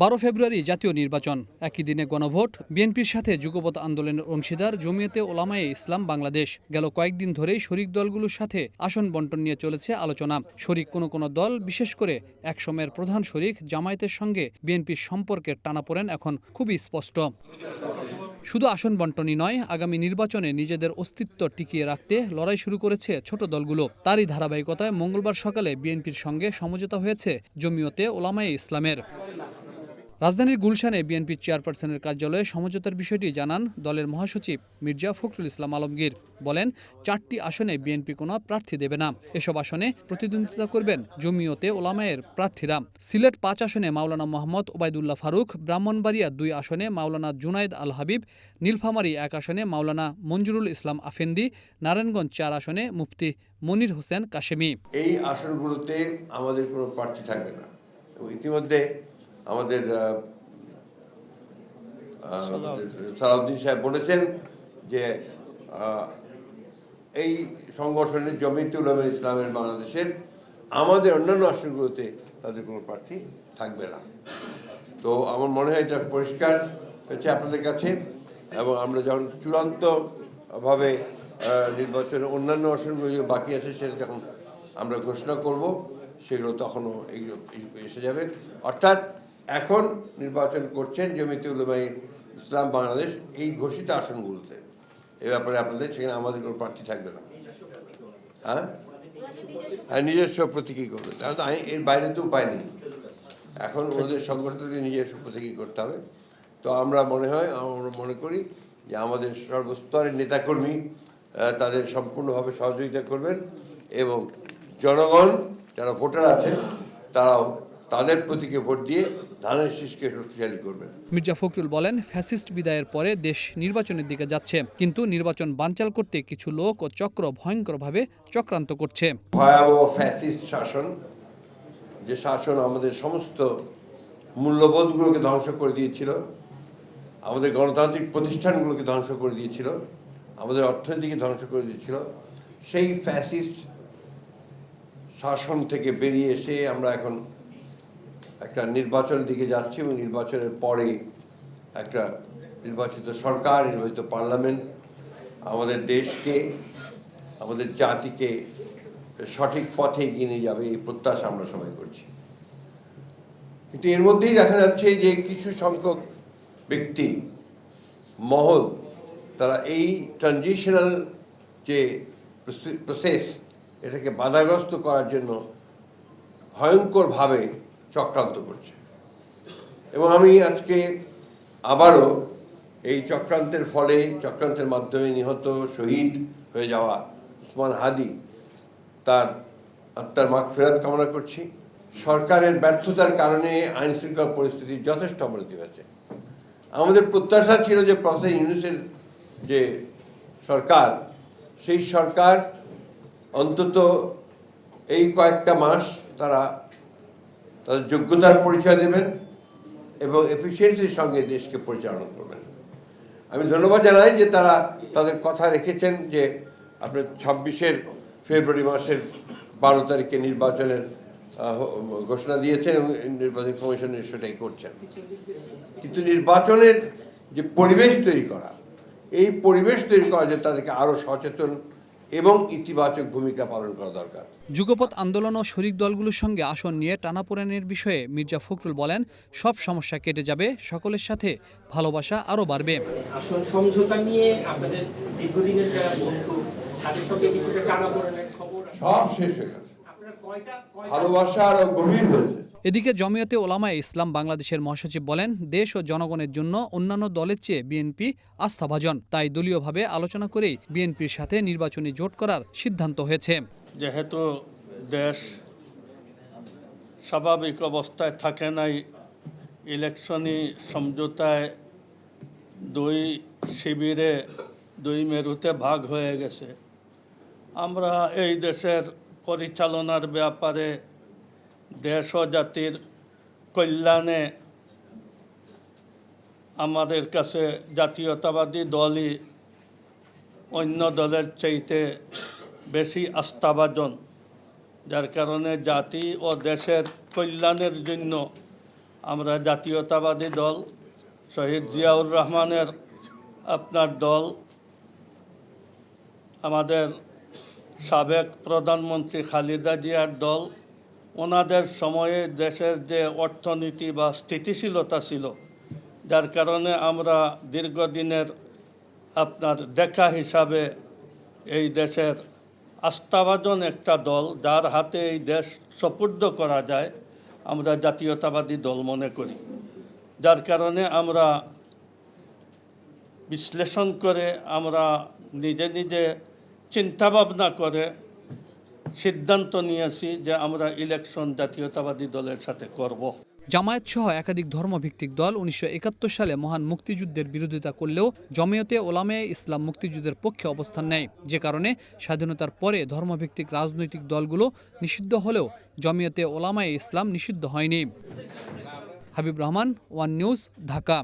12 ফেব্রুয়ারি জাতীয় নির্বাচন, একই দিনে গণভোট। বিএনপির সাথে যুগপৎ আন্দোলনের অংশীদার জমিয়তে ওলামায়ে ইসলাম বাংলাদেশ গেল কয়েকদিন ধরেই শরিক দলগুলোর সাথে আসন বন্টন নিয়ে চলেছে আলোচনা। শরিক কোনো দল, বিশেষ করে একসময়ের প্রধান শরিক জামায়াতের সঙ্গে বিএনপির সম্পর্কের টানাপোড়েন এখন খুবই স্পষ্ট। শুধু আসন বন্টনই নয়, আগামী নির্বাচনে নিজেদের অস্তিত্ব টিকিয়ে রাখতে লড়াই শুরু করেছে ছোট দলগুলো। তারই ধারাবাহিকতায় মঙ্গলবার সকালে বিএনপির সঙ্গে সমঝোতা হয়েছে জমিয়তে ওলামায়ে ইসলামের। রাজধানীর গুলশানে বিএনপির চেয়ারপারসনের কার্যালয়ে সমঝোতার বিষয়টি জানান দলের মহাসচিব মির্জা ফখরুল ইসলাম আলমগীর। বলেন, 4টি আসনে বিএনপি কোনো প্রার্থী দেবে না। এসব আসনে প্রতিদ্বন্দ্বিতা করবেন জমিয়তে ওলামায়ের প্রার্থীরা। সিলেট 5 আসনে মাওলানা মোহাম্মদ ওবায়দুল্লাহ ফারুক, ব্রাহ্মণবাড়িয়া 2 আসনে মাওলানা জুনায়েদ আল হাবিব, নীলফামারী 1 আসনে মাওলানা মঞ্জুরুল ইসলাম আফেন্দি, নারায়ণগঞ্জ 4 আসনে মুফতি মনির হোসেন কাশেমি। এই আসনগুলোতে আমাদের কোনো প্রার্থী থাকবে না। ইতিমধ্যে আমাদের সালাউদ্দিন সাহেব বলেছেন যে এই সংগঠনের জমিয়তে উলামায়ে ইসলামের বাংলাদেশের আমাদের অন্যান্য আসনগুলোতে তাদের কোনো প্রার্থী থাকবে না। তো আমার মনে হয় এটা পরিষ্কার হচ্ছে আপনাদের কাছে, এবং আমরা যখন চূড়ান্তভাবে নির্বাচনের অন্যান্য আসনগুলো বাকি আছে সেটা যখন আমরা ঘোষণা করব, সেগুলো তখনও এসে যাবে। অর্থাৎ এখন নির্বাচন করছেন জমিয়তে উলামায়ে ইসলাম বাংলাদেশ এই ঘোষিত আসনগুলোতে। এ ব্যাপারে আপনাদের সেখানে আমাদের কোনো প্রার্থী থাকবে না। হ্যাঁ, নিজস্ব প্রতীকী করবে, তাহলে এর বাইরে তো উপায় নেই। এখন ওদের সংগঠনকে নিজস্ব প্রতীকী করতে হবে। তো আমরা মনে করি যে আমাদের সর্বস্তরের নেতাকর্মী তাদের সম্পূর্ণভাবে সহযোগিতা করবেন, এবং জনগণ যারা ভোটার আছে তারাও তাদের প্রতীকে ভোট দিয়ে ধানের শীষকে শক্তিশালী করবেন। মির্জা ফখরুল বলেন, ফ্যাসিস্ট বিদায়ের পরে দেশ নির্বাচনের দিকে যাচ্ছে, কিন্তু নির্বাচন বানচাল করতে কিছু লোক ও চক্র ভয়ঙ্করভাবে চক্রান্ত করছে। ভয়াবহ ফ্যাসিস্ট শাসন, যে শাসন আমাদের সমস্ত মূল্যবোধগুলোকে ধ্বংস করে দিয়েছিল, আমাদের গণতান্ত্রিক প্রতিষ্ঠানগুলোকে ধ্বংস করে দিয়েছিল, আমাদের অর্থনীতিকে ধ্বংস করে দিয়েছিল, সেই ফ্যাসিস্ট শাসন থেকে বেরিয়ে এসে আমরা এখন একটা নির্বাচনের দিকে যাচ্ছি, এবং নির্বাচনের পরে একটা নির্বাচিত সরকার, নির্বাচিত পার্লামেন্ট আমাদের দেশকে, আমাদের জাতিকে সঠিক পথে এগিয়ে নিয়ে যাবে, এই প্রত্যাশা আমরা সবাই করছি। কিন্তু এর মধ্যেই দেখা যাচ্ছে যে কিছু সংখ্যক ব্যক্তি মহল, তারা এই ট্রানজিশনাল যে প্রসেস, এটাকে বাধাগ্রস্ত করার জন্য ভয়ঙ্করভাবে চক্রান্ত করছে। এবং আমি আজকে আবারও এই চক্রান্তের মাধ্যমে নিহত, শহীদ হয়ে যাওয়া উসমান হাদি, তার আত্মার মাগফিরাত কামনা করছি। সরকারের ব্যর্থতার কারণে আইন শৃঙ্খলা পরিস্থিতির যথেষ্ট অবনতি হয়েছে। আমাদের প্রত্যাশা ছিল যে প্রফেসর ইউনূসের যে সরকার, সেই সরকার অন্তত এই কয়েকটা মাস তারা তাদের যোগ্যতার পরিচয় দেবেন এবং এফিসিয়েন্সির সঙ্গে দেশকে পরিচালনা করবেন। আমি ধন্যবাদ জানাই যে তারা তাদের কথা রেখেছেন, যে আপনার 26 ফেব্রুয়ারি মাসের 12 তারিখে নির্বাচনের ঘোষণা দিয়েছেন, এবং নির্বাচন কমিশন সেটাই করছেন। কিন্তু নির্বাচনের যে পরিবেশ তৈরি করা, এই পরিবেশ তৈরি করা যে তাদেরকে আরও সচেতন এবং ইতিবাচক ভূমিকা পালন করা দরকার। যুগপৎ আন্দোলন ও শরিক দলগুলোর সঙ্গে আসন নিয়ে টানাপোড়েনের বিষয়ে মির্জা ফখরুল বলেন, সব সমস্যা কেটে যাবে, সকলের সাথে ভালোবাসা আরও বাড়বে। আসন সমঝোতা নিয়ে আপনাদের দীর্ঘদিনের যারা বন্ধু, তাদের সঙ্গে কিছুটা টানাপোড়েনের খবর সব শেষ হয়ে গেছে, ভালোবাসা আরও গভীর হয়েছে। এদিকে জমিয়তে ওলামায়ে ইসলাম বাংলাদেশের মহাসচিব বলেন, দেশ ও জনগণের জন্য অন্যান্য দলের চেয়ে বিএনপি আস্থাভাজন, তাই দলীয়ভাবে আলোচনা করেই বিএনপির সাথে নির্বাচনী জোট করার সিদ্ধান্ত হয়েছে। যেহেতু দেশ স্বাভাবিক অবস্থায় থাকে নাই, ইলেকশনি সমঝোতায় 2 শিবিরে 2 মেরুতে ভাগ হয়ে গেছে, আমরা এই দেশের পরিচালনার ব্যাপারে দেশ ও জাতির কল্যাণে আমাদের কাছে জাতীয়তাবাদী দলই অন্য দলের চাইতে বেশি আস্থাভাজন, যার কারণে জাতি ও দেশের কল্যাণের জন্য আমরা জাতীয়তাবাদী দল, শহীদ জিয়াউর রহমানের আপনার দল, আমাদের সাবেক প্রধানমন্ত্রী খালেদা জিয়ার দল, ওনাদের সময়ে দেশের যে অর্থনীতি বা স্থিতিশীলতা ছিল, যার কারণে আমরা দীর্ঘদিনের আপনার দেখা হিসাবে এই দেশের আস্থাভাজন একটা দল, যার হাতে এই দেশ সুপুর্দ করা যায়, আমরা জাতীয়তাবাদী দল মনে করি। যার কারণে আমরা বিশ্লেষণ করে, আমরা নিজে নিজে চিন্তাভাবনা করে সিদ্ধান্ত নিয়েছি যে আমরা ইলেকশন জাতীয়তাবাদী দলের সাথে করব। জামায়াত সহ একাধিক ধর্মভিত্তিক দল 1971 সালে মহান মুক্তিযুদ্ধের বিরোধিতা করলেও জমিয়তে ওলামায়ে ইসলাম মুক্তিযুদ্ধের পক্ষে অবস্থান নেয়, যে কারণে স্বাধীনতার পরে ধর্মভিত্তিক রাজনৈতিক দলগুলো নিষিদ্ধ হলেও জমিয়তে ওলামায়ে ইসলাম নিষিদ্ধ হয়নি। Habib Rahman, one news, Dhaka.